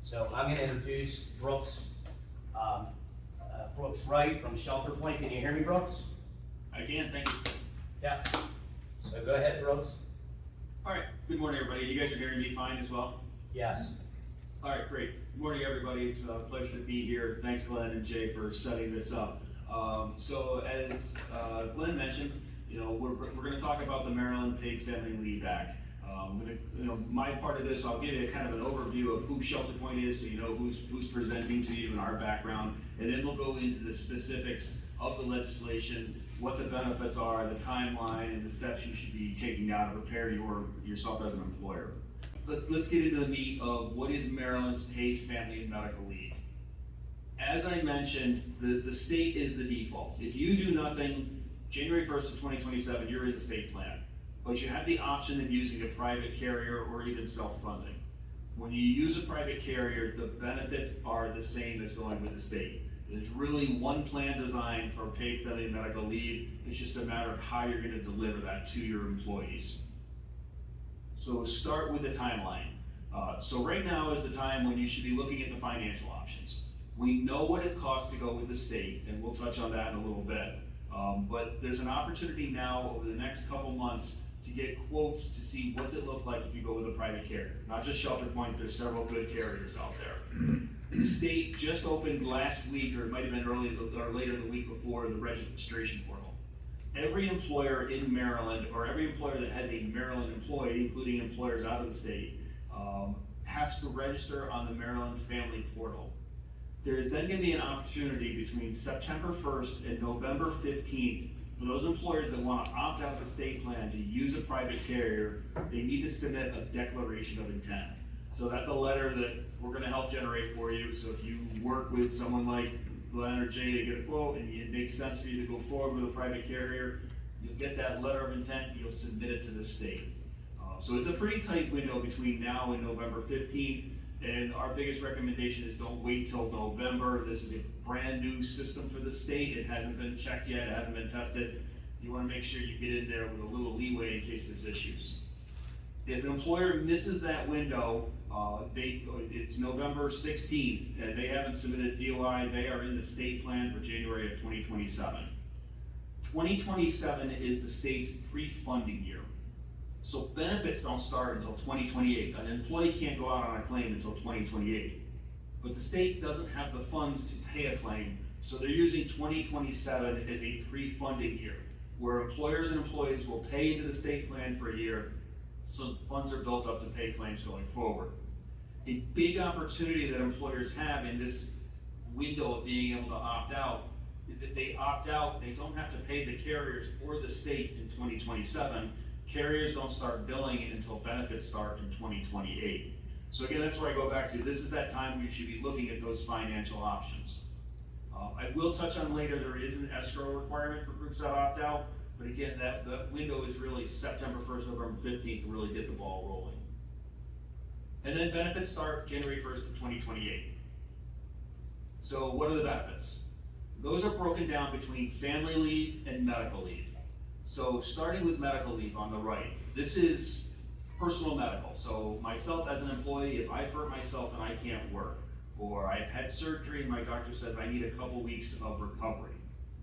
So I'm going to introduce Brooks, Brooks Wright from Shelter Point. Can you hear me, Brooks? I can, thank you. Yeah. So go ahead, Brooks. All right, good morning, everybody. You guys are hearing me fine as well? Yes. All right, great. Good morning, everybody. It's a pleasure to be here. Thanks, Glenn and Jay, for setting this up. So as Glenn mentioned, we're going to talk about the Maryland Paid Family Leave Act. My part of this, I'll give you kind of an overview of who Shelter Point is, so you know who's presenting to you and our background, and then we'll go into the specifics of the legislation, what the benefits are, the timeline, and the steps you should be taking now to prepare yourself as an employer. But let's get into the meat of what is Maryland's Paid Family and Medical Leave. As I mentioned, the state is the default. If you do nothing, January 1st of 2027, you're in the state plan. But you have the option of using a private carrier or even self-funding. When you use a private carrier, the benefits are the same as going with the state. There's really one plan designed for paid family and medical leave. It's just a matter of how you're going to deliver that to your employees. So start with the timeline. So right now is the time when you should be looking at the financial options. We know what it costs to go with the state, and we'll touch on that in a little bit. But there's an opportunity now over the next couple months to get quotes to see what's it look like if you go with a private carrier. Not just Shelter Point, there's several good carriers out there. The state just opened last week, or it might have been early or later the week before, the registration portal. Every employer in Maryland, or every employer that has a Maryland employee, including employers out of the state, has to register on the Maryland Family Portal. There is then going to be an opportunity between September 1st and November 15th for those employers that want to opt out of the state plan to use a private carrier. They need to submit a declaration of intent. So that's a letter that we're going to help generate for you. So if you work with someone like Glenn or Jay to get a quote and it makes sense for you to go forward with a private carrier, you'll get that letter of intent and you'll submit it to the state. So it's a pretty tight window between now and November 15th. And our biggest recommendation is don't wait till November. This is a brand new system for the state. It hasn't been checked yet, it hasn't been tested. You want to make sure you get in there with a little leeway in case there's issues. If an employer misses that window, it's November 16th, and they haven't submitted DOI, they are in the state plan for January of 2027. 2027 is the state's pre-funding year. So benefits don't start until 2028. An employee can't go out on a claim until 2028. But the state doesn't have the funds to pay a claim, so they're using 2027 as a pre-funding year, where employers and employees will pay into the state plan for a year, so funds are built up to pay claims going forward. A big opportunity that employers have in this window of being able to opt out is if they opt out, they don't have to pay the carriers or the state in 2027. Carriers don't start billing until benefits start in 2028. So again, that's where I go back to. This is that time we should be looking at those financial options. I will touch on later, there is an escrow requirement for groups that opt out, but again, that window is really September 1st, November 15th to really get the ball rolling. And then benefits start January 1st of 2028. So what are the benefits? Those are broken down between family leave and medical leave. So starting with medical leave on the right, this is personal medical. So myself as an employee, if I've hurt myself and I can't work, or I've had surgery and my doctor says I need a couple weeks of recovery,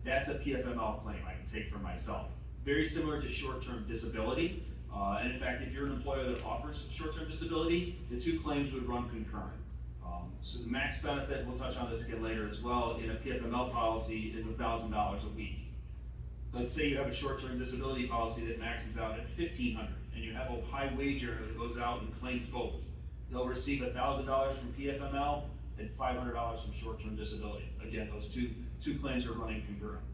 that's a PFML claim I can take for myself. Very similar to short-term disability. And in fact, if you're an employer that offers short-term disability, the two claims would run concurrent. So the max benefit, we'll touch on this again later as well, in a PFML policy is $1,000 a week. Let's say you have a short-term disability policy that maxes out at $1,500, and you have a high wage earner that goes out and claims both. They'll receive $1,000 from PFML and $500 from short-term disability. Again, those two claims are running concurrent.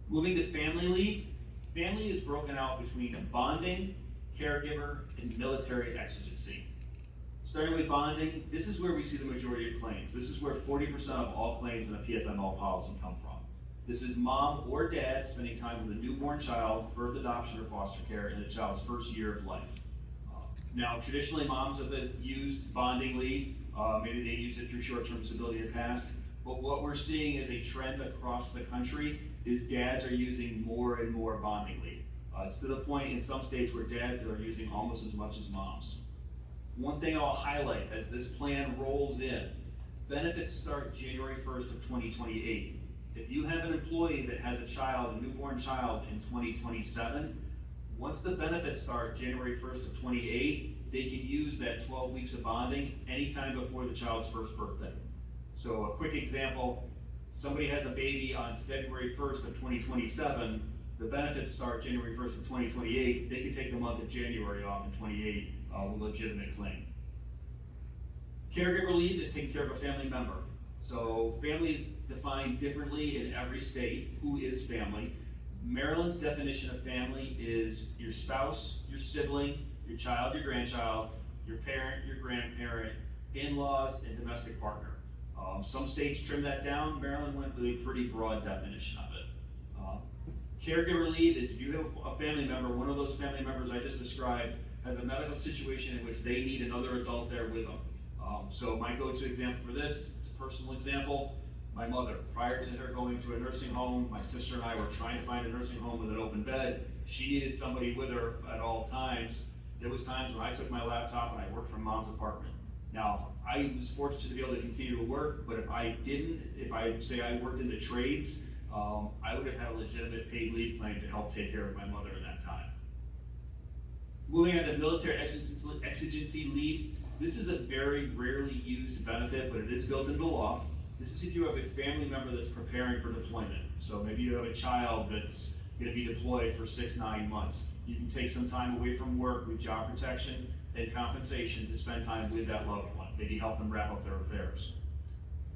Moving to family leave, family is broken out between bonding, caregiver, and military exigency. Starting with bonding, this is where we see the majority of claims. This is where 40% of all claims in a PFML policy come from. This is mom or dad spending time with a newborn child, birth, adoption, or foster care in the child's first year of life. Now, traditionally, moms have used bonding leave. Maybe they used it through short-term disability in the past. But what we're seeing is a trend across the country is dads are using more and more bonding leave. It's to the point in some states where dads are using almost as much as moms. One thing I'll highlight as this plan rolls in, benefits start January 1st of 2028. If you have an employee that has a child, a newborn child in 2027, once the benefits start January 1st of 28, they can use that 12 weeks of bonding anytime before the child's first birthday. So a quick example, somebody has a baby on February 1st of 2027, the benefits start January 1st of 2028, they can take the month of January off in 28 with a legitimate claim. Caregiver leave is taking care of a family member. So family is defined differently in every state. Who is family? Maryland's definition of family is your spouse, your sibling, your child, your grandchild, your parent, your grandparent, in-laws, and domestic partner. Some states trim that down. Maryland went with a pretty broad definition of it. Caregiver leave is if you have a family member, one of those family members I just described has a medical situation in which they need another adult there with them. So my go-to example for this, it's a personal example. My mother, prior to her going to a nursing home, my sister and I were trying to find a nursing home with an open bed. She needed somebody with her at all times. There was times when I took my laptop and I worked from mom's apartment. Now, I was fortunate to be able to continue to work, but if I didn't, if I say I worked in the trades, I would have had a legitimate paid leave claim to help take care of my mother in that time. Moving on to military exigency leave, this is a very rarely used benefit, but it is built into law. This is if you have a family member that's preparing for deployment. So maybe you have a child that's going to be deployed for 6-9 months. You can take some time away from work with job protection and compensation to spend time with that loved one, maybe help them wrap up their affairs.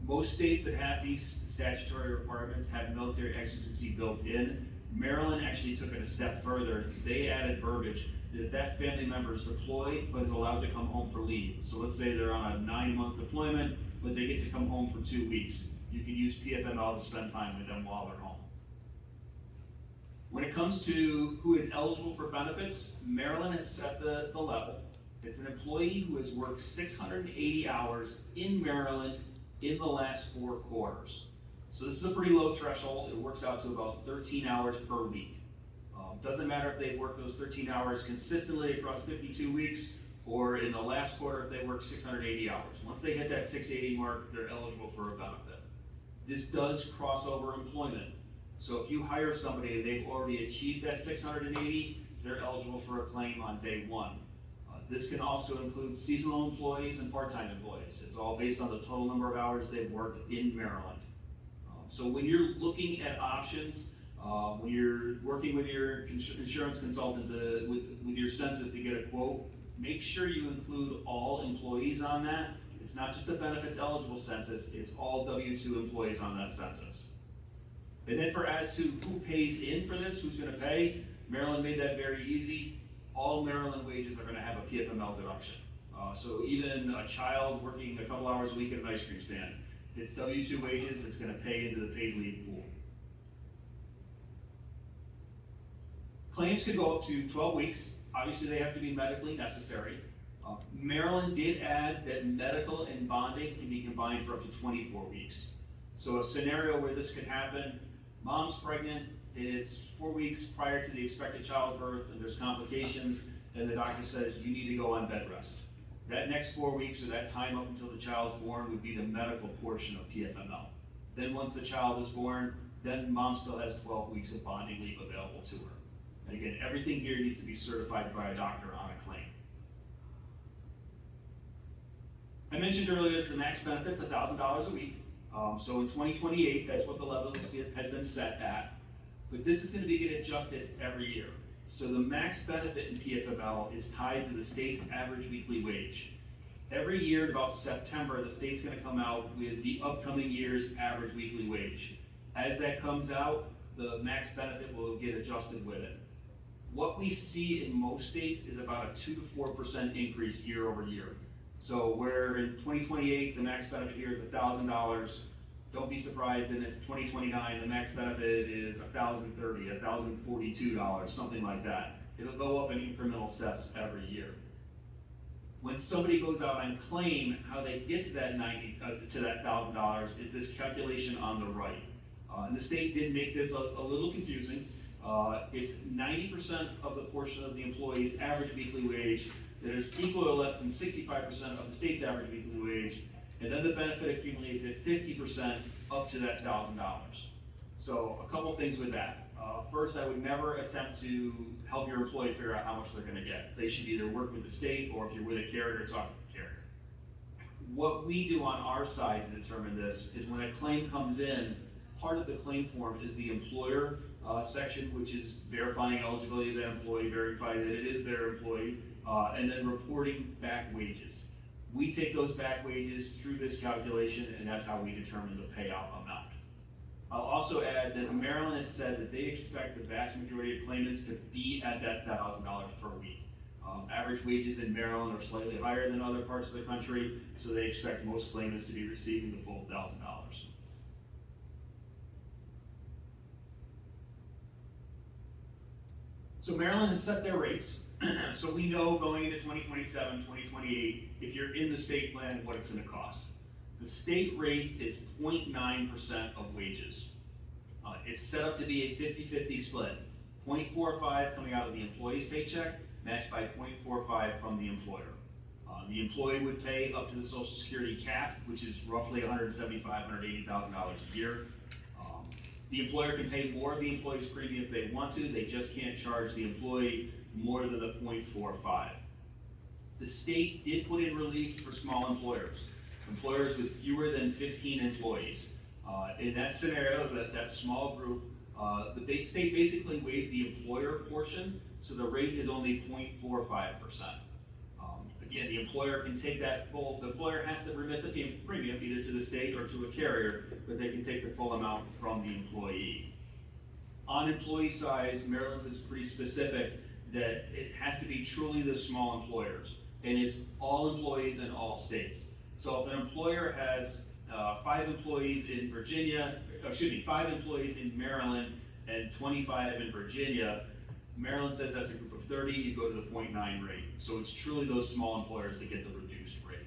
Most states that have these statutory requirements have military exigency built in. Maryland actually took it a step further. They added verbiage that if that family member is deployed but is allowed to come home for leave. So let's say they're on a 9-month deployment, but they get to come home for 2 weeks. You can use PFML to spend time with them while they're home. When it comes to who is eligible for benefits, Maryland has set the level. It's an employee who has worked 680 hours in Maryland in the last 4 quarters. So this is a pretty low threshold. It works out to about 13 hours per week. Doesn't matter if they work those 13 hours consistently across 52 weeks, or in the last quarter if they work 680 hours. Once they hit that 680 mark, they're eligible for a benefit. This does cross over employment. So if you hire somebody and they've already achieved that 680, they're eligible for a claim on day 1. This can also include seasonal employees and part-time employees. It's all based on the total number of hours they've worked in Maryland. So when you're looking at options, when you're working with your insurance consultant with your census to get a quote, make sure you include all employees on that. It's not just a benefits eligible census, it's all W-2 employees on that census. And then as to who pays in for this, who's gonna pay, Maryland made that very easy. All Maryland wages are gonna have a PFML deduction. So even a child working a couple hours a week at an ice cream stand, it's W-2 wages, it's gonna pay into the paid leave pool. Claims could go up to 12 weeks. Obviously, they have to be medically necessary. Maryland did add that medical and bonding can be combined for up to 24 weeks. So a scenario where this could happen, mom's pregnant, it's 4 weeks prior to the expected childbirth and there's complications, and the doctor says you need to go on bed rest. That next 4 weeks or that time up until the child's born would be the medical portion of PFML. Then once the child is born, then mom still has 12 weeks of bonding leave available to her. And again, everything here needs to be certified by a doctor on a claim. I mentioned earlier the max benefit's $1,000 a week. So in 2028, that's what the level has been set at. But this is going to be getting adjusted every year. So the max benefit in PFML is tied to the state's average weekly wage. Every year, about September, the state's going to come out with the upcoming year's average weekly wage. As that comes out, the max benefit will get adjusted with it. What we see in most states is about a 2 to 4% increase year over year. So where in 2028, the max benefit here is $1,000, don't be surprised in if 2029, the max benefit is $1,030, $1,042, something like that. It'll go up in incremental steps every year. When somebody goes out and claim, how they get to that $1,000 is this calculation on the right. And the state did make this a little confusing. It's 90% of the portion of the employee's average weekly wage that is equal or less than 65% of the state's average weekly wage, and then the benefit accumulates at 50% up to that $1,000. So a couple things with that. First, I would never attempt to help your employee figure out how much they're gonna get. They should either work with the state, or if you're with a carrier, talk to the carrier. What we do on our side to determine this is when a claim comes in, part of the claim form is the employer section, which is verifying eligibility of that employee, verifying that it is their employee, and then reporting back wages. We take those back wages through this calculation, and that's how we determine the payout amount. I'll also add that Maryland has said that they expect the vast majority of claimants to be at that $1,000 per week. Average wages in Maryland are slightly higher than other parts of the country, so they expect most claimants to be receiving the full $1,000. So Maryland has set their rates, so we know going into 2027, 2028, if you're in the state plan, what it's gonna cost. The state rate is 0.9% of wages. It's set up to be a 50-50 split. 0.45 coming out of the employee's paycheck, matched by 0.45 from the employer. The employee would pay up to the Social Security cap, which is roughly $175,000, $180,000 a year. The employer can pay more of the employee's premium if they want to, they just can't charge the employee more than the 0.45. The state did put in relief for small employers with fewer than 15 employees. In that scenario, that small group, the state basically waived the employer portion, so the rate is only 0.45%. Again, the employer can take that full, the employer has to remit the premium either to the state or to a carrier, but they can take the full amount from the employee. On employee size, Maryland is pretty specific that it has to be truly the small employers, and it's all employees in all states. So if an employer has 5 employees in Maryland and 25 in Virginia, Maryland says that's a group of 30, you go to the 0.9 rate. So it's truly those small employers that get the reduced rate.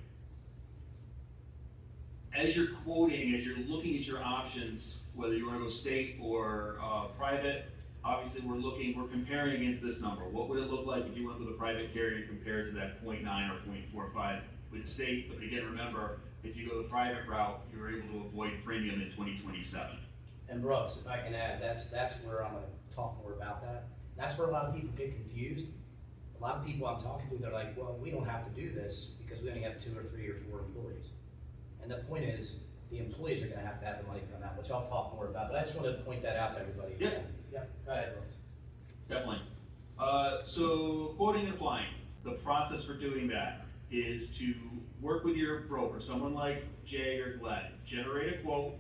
As you're quoting, as you're looking at your options, whether you want to go state or private, obviously we're comparing against this number. What would it look like if you went with a private carrier compared to that 0.9 or 0.45 with the state? But again, remember, if you go the private route, you're able to avoid premium in 2027. And Brooks, if I can add, that's where I'm gonna talk more about that. That's where a lot of people get confused. A lot of people I'm talking to, they're like, well, we don't have to do this because we only have 2 or 3 or 4 employees. And the point is, the employees are gonna have to have the money come out, which I'll talk more about, but I just wanted to point that out to everybody. Yeah. Yeah, go ahead, Brooks. Definitely. So quoting and applying, the process for doing that is to work with your broker, someone like Jay or Glenn, generate a quote,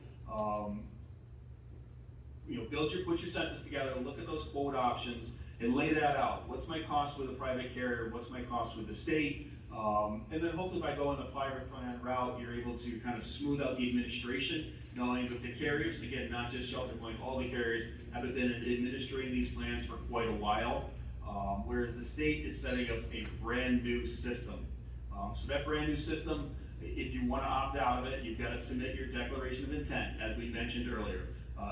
put your census together, look at those quote options, and lay that out. What's my cost with a private carrier? What's my cost with the state? And then hopefully by going the private plan route, you're able to kind of smooth out the administration, knowing that the carriers, again, not just Shelter Point, all the carriers have been administering these plans for quite a while, whereas the state is setting up a brand new system. So that brand new system, if you want to opt out of it, you've got to submit your declaration of intent, as we mentioned earlier,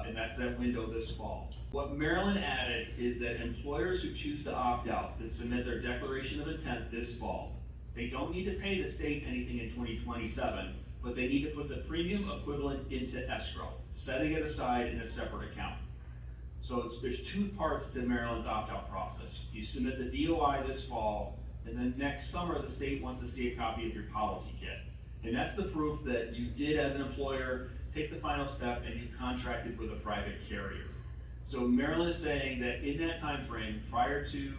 and that's that window this fall. What Maryland added is that employers who choose to opt out, that submit their declaration of intent this fall, they don't need to pay the state anything in 2027, but they need to put the premium equivalent into escrow, setting it aside in a separate account. So there's 2 parts to Maryland's opt-out process. You submit the DOI this fall, and then next summer, the state wants to see a copy of your policy kit. And that's the proof that you did, as an employer, take the final step and you contracted with a private carrier. So Maryland is saying that in that time frame, prior to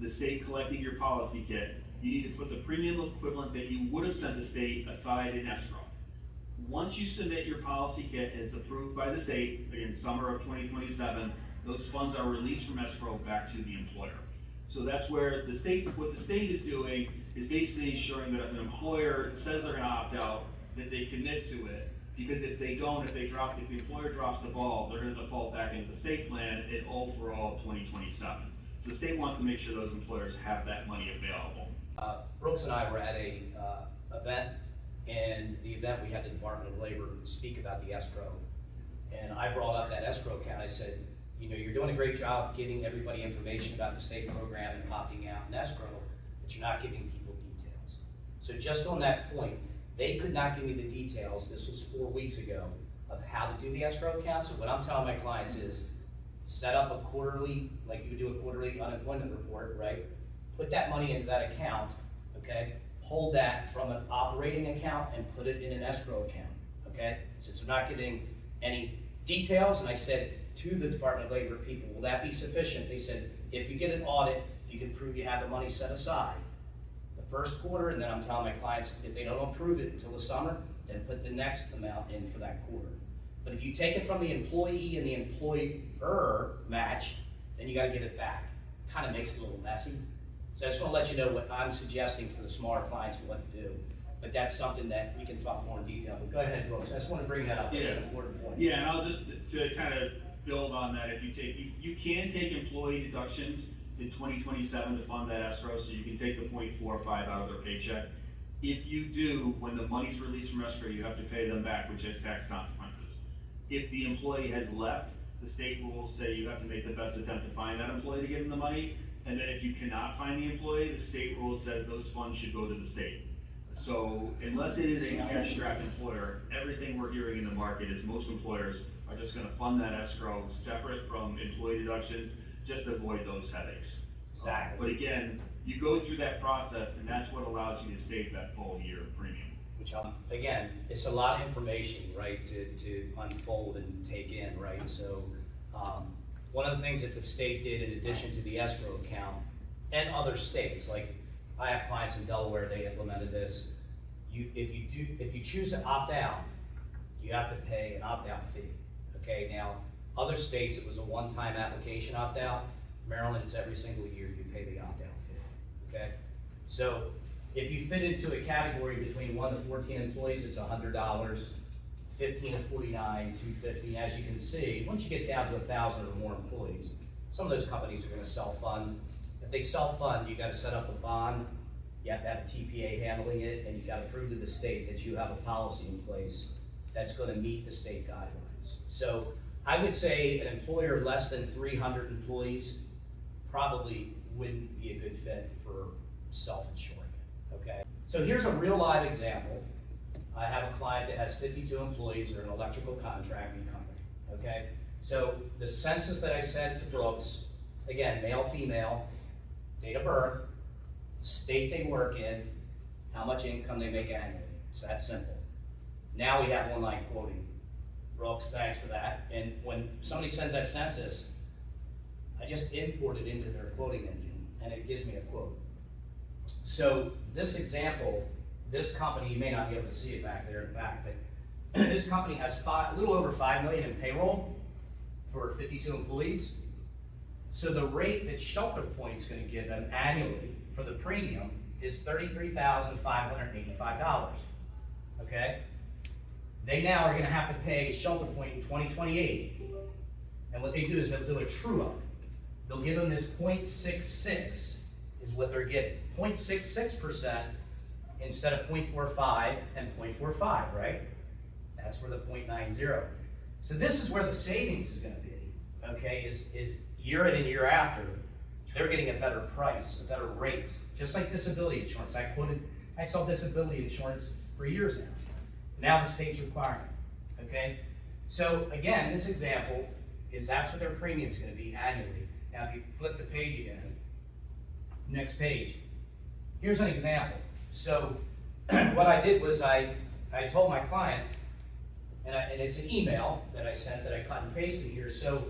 the state collecting your policy kit, you need to put the premium equivalent that you would have sent the state aside in escrow. Once you submit your policy kit and it's approved by the state, again, summer of 2027, those funds are released from escrow back to the employer. So that's where what the state is doing is basically ensuring that if an employer says they're gonna opt out, that they commit to it. Because if they don't, if the employer drops the ball, they're gonna default back into the state plan at all for all of 2027. So the state wants to make sure those employers have that money available. Brooks and I were at a event, and the event we had the Department of Labor speak about the escrow. And I brought up that escrow account. I said, you're doing a great job giving everybody information about the state program and opting out in escrow, but but you're not giving people details. So just on that point, they could not give me the details, this was 4 weeks ago, of how to do the escrow account. So what I'm telling my clients is, set up a quarterly, like you would do a quarterly unemployment report, right? Put that money into that account, okay? Hold that from an operating account and put it in an escrow account, okay? Since we're not giving any details, and I said to the Department of Labor people, will that be sufficient? They said, if you get an audit, if you can prove you have the money set aside, the first quarter, and then I'm telling my clients, if they don't approve it until the summer, then put the next amount in for that quarter. But if you take it from the employee and the employer match, then you gotta give it back. Kind of makes it a little messy. So I just wanna let you know what I'm suggesting for the smaller clients who want to do. But that's something that we can talk more in detail. But go ahead, Brooks. I just wanna bring that up. It's an important point. Yeah, and I'll just, to kind of build on that, if you take, you can take employee deductions in 2027 to fund that escrow, so you can take the 0.45 out of their paycheck. If you do, when the money's released from escrow, you have to pay them back, which has tax consequences. If the employee has left, the state rules say you have to make the best attempt to find that employee to give them the money. And then if you cannot find the employee, the state rule says those funds should go to the state. So unless it is a cash-strapped employer, everything we're hearing in the market is most employers are just gonna fund that escrow separate from employee deductions, just to avoid those headaches. Exactly. But again, you go through that process, and that's what allows you to save that full year of premium. Which, again, it's a lot of information, right, to unfold and take in, right? So, one of the things that the state did in addition to the escrow account, and other states, like I have clients in Delaware, they implemented this. If you choose to opt out, you have to pay an opt-out fee, okay? Now, other states, it was a one-time application opt-out. Maryland, it's every single year you pay the opt-out fee, okay? So, if you fit into a category between 1 to 14 employees, it's $100, 15 to 49, $250. As you can see, once you get down to 1,000 or more employees, some of those companies are gonna self-fund. If they self-fund, you gotta set up a bond, you have to have a TPA handling it, and you gotta prove to the state that you have a policy in place that's gonna meet the state guidelines. So I would say an employer less than 300 employees probably wouldn't be a good fit for self-insuring it, okay? So here's a real live example. I have a client that has 52 employees, they're an electrical contracting company, okay? So the census that I sent to Brooks, again, male, female, date of birth, state they work in, how much income they make annually. It's that simple. Now we have online quoting. Brooks, thanks for that. And when somebody sends that census, I just import it into their quoting engine and it gives me a quote. So this example, this company, you may not be able to see it back there in the back, but this company has a little over $5 million in payroll for 52 employees. So the rate that Shelter Point's gonna give them annually for the premium is $33,585, okay? They now are gonna have to pay Shelter Point in 2028. And what they do is they'll do a true up. They'll give them this 0.66 is what they're getting. 0.66% instead of 0.45 and 0.45, right? That's where the 0.90. So this is where the savings is gonna be, okay? Is year in and year after, they're getting a better price, a better rate. Just like disability insurance. I sell disability insurance for years now. Now the state's requiring it, okay? So again, this example is that's what their premium's gonna be annually. Now if you flip the page again, next page, here's an example. So what I did was I told my client, and it's an email that I sent that I cut and pasted here. So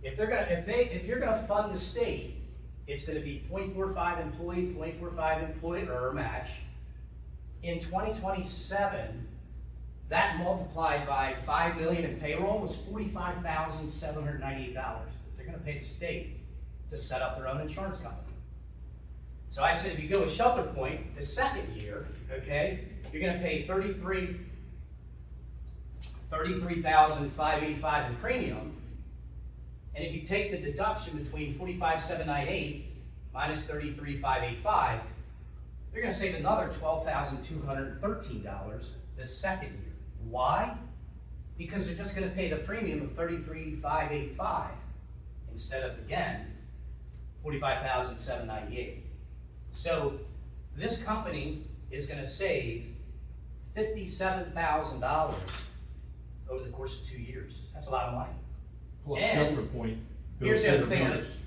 if you're gonna fund the state, it's gonna be 0.45 employee, 0.45 employer match. In 2027, that multiplied by 5 million in payroll was $45,798. They're gonna pay the state to set up their own insurance company. So I said, if you go with Shelter Point, the second year, okay, you're gonna pay $33,585 in premium. And if you take the deduction between $45,798 minus $33,585, they're gonna save another $12,213 the second year. Why? Because they're just gonna pay the premium of $33,585 instead of, again, $45,798. So this company is gonna save $57,000 over the course of 2 years. That's a lot of money. Plus And shelter point. here's the builds other thing on it. bonus.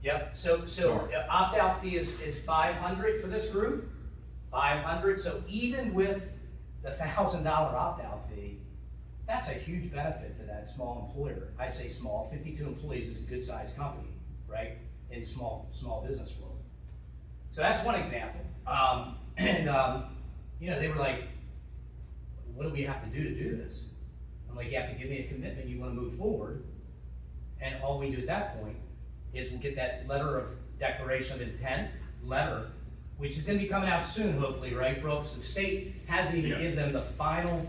Yep, so Sorry. opt-out fee is 500 for this group, 500, so even with the $1,000 opt-out fee, that's a huge benefit to that small employer. I say small, 52 employees is a good sized company, right? In small business world. So that's one example. You know, they were like, what do we have to do this? I'm like, you have to give me a commitment, you wanna move forward. And all we do at that point is we'll get that letter of declaration of intent, letter, which is gonna be coming out soon, hopefully, right, Brooks? The state hasn't even Yeah. given them the final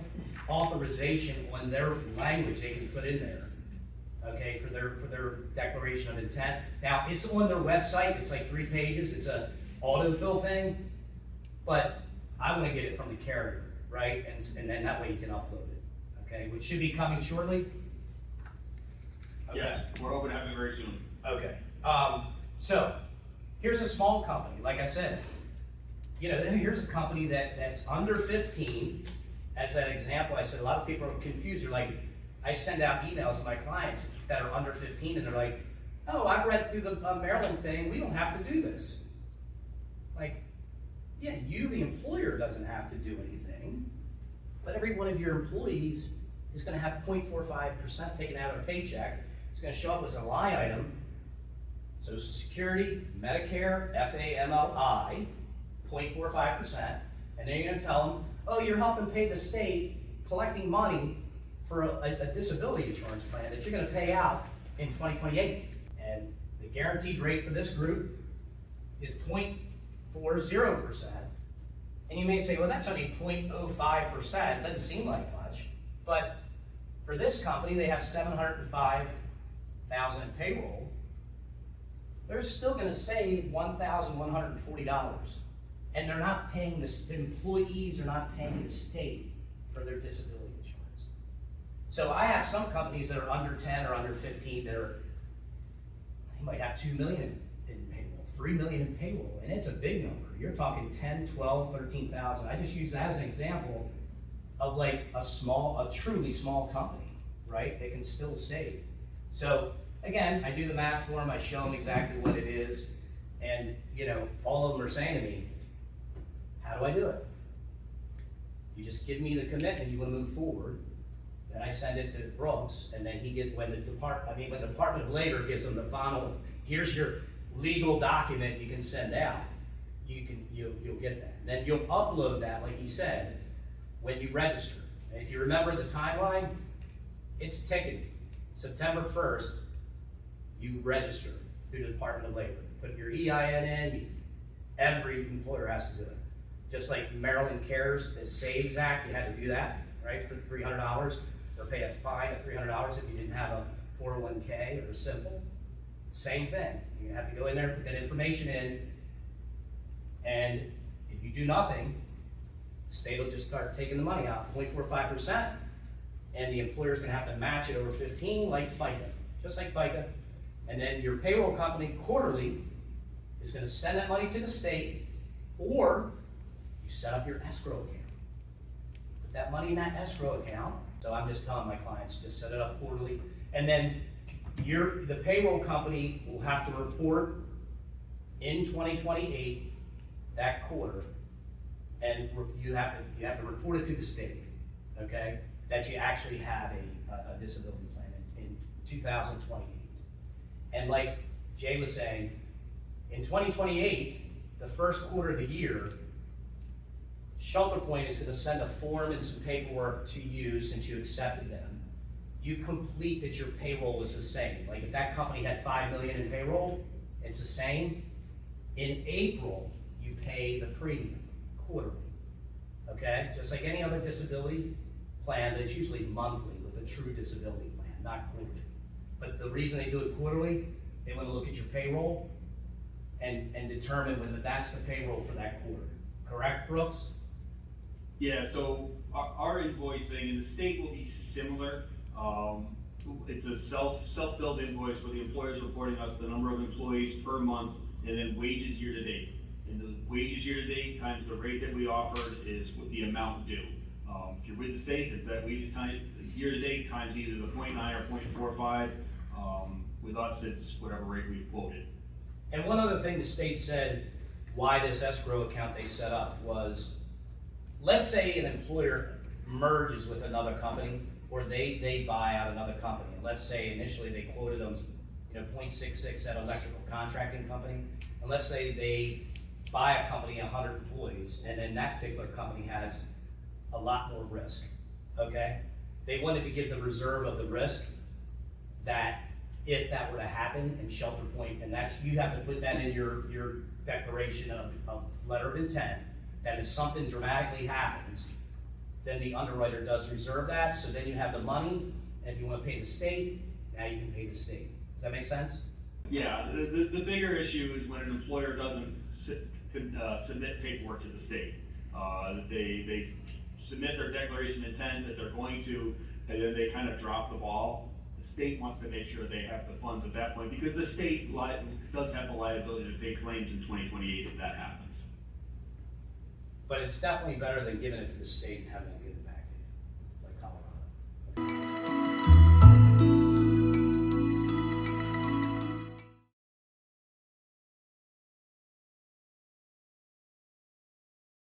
authorization on their language they can put in there, okay, for their declaration of intent. Now, it's on their website, it's like 3 pages, it's a autofill thing, but I wanna get it from the carrier, right? And then that way you can upload it, okay, which should be coming shortly. Okay. Yes, we're hoping to have it very soon. Okay, so, here's a small company, like I said. You know, here's a company that's under 15. As that example, I said a lot of people are confused. They're like, I send out emails to my clients that are under 15 and they're like, oh, I've read through the Maryland thing, we don't have to do this. Like, yeah, you, the employer, doesn't have to do anything, but every one of your employees is gonna have 0.45% taken out of their paycheck. It's gonna show up as a line item. Social Security, Medicare, FAMLI, 0.45%, and then you're gonna tell them, oh, you're helping pay the state, collecting money for a disability insurance plan that you're gonna pay out in 2028. And the guaranteed rate for this group is 0.40%. And you may say, well, that's only 0.05%, doesn't seem like much. But for this company, they have 705,000 in payroll. They're still gonna save $1,140. And they're not paying the employees are not paying the state for their disability insurance. So I have some companies that are under 10 or under 15 that they might have 2 million in payroll, 3 million in payroll, and it's a big number. You're talking 10, 12, 13,000. I just use that as an example of like a truly small company, right? They can still save. So again, I do the math for them, I show them exactly what it is, and you know, all of them are saying to me, how do I do it? You just give me the commitment you want to move forward, then I send it to Brooks, and then when the Department of Labor gives them the final, here's your legal document you can send out, you'll get that. Then you'll upload that, like he said, when you register. And if you remember the timeline, it's ticking. September 1st, you register through the Department of Labor. Put your EIN in, every employer has to do it. Just like Maryland Cares, the SAVES Act, you had to do that, right, for $300, or pay a fine of $300 if you didn't have a 401k or a simple. Same thing, you have to go in there, put that information in, and if you do nothing, the state will just start taking the money out, 0.45%, and the employer's gonna have to match it over 15 like FICA, just like FICA. And then your payroll company quarterly is gonna send that money to the state, or you set up your escrow account. Put that money in that escrow account. So I'm just telling my clients, just set it up quarterly. And then the payroll company will have to report in 2028, that quarter, and you have to report it to the state, okay? That you actually have a disability plan in 2028. And like Jay was saying, in 2028, the first quarter of the year, Shelter Point is gonna send a form and some paperwork to you since you accepted them. You complete that your payroll is the same. Like if that company had 5 million in payroll, it's the same. In April, you pay the premium quarterly, okay? Just like any other disability plan, but it's usually monthly with a true disability plan, not quarterly. But the reason they do it quarterly, they wanna look at your payroll and determine whether that's the payroll for that quarter. Correct, Brooks? Yeah, so our invoicing in the state will be similar. It's a self-billed invoice where the employer is reporting us the number of employees per month and then wages year to date. And the wages year-to-date times the rate that we offered is with the amount due. If you're with the state, it's that wages time, year-to-date times either the 0.9 or 0.45. With us, it's whatever rate we've quoted. And one other thing the state said, why this escrow account they set up was, let's say an employer merges with another company, or they buy out another company. And let's say initially they quoted them, 0.66 at electrical contracting company. And let's say they buy a company, 100 employees, and then that particular company has a lot more risk, okay? They wanted to give the reserve of the risk that if that were to happen in Shelter Point, and that's, you have to put that in your declaration of letter of intent, that if something dramatically happens, then the underwriter does reserve that, so then you have the money, and if you wanna pay the state, now you can pay the state. Does that make sense? Yeah, the bigger issue is when an employer doesn't submit paperwork to the state. They submit their declaration of intent that they're going to, and then they kind of drop the ball. The state wants to make sure they have the funds at that point, because the state does have the liability to pay claims in 2028 if that happens. But it's definitely better than giving it to the state and having them give it back.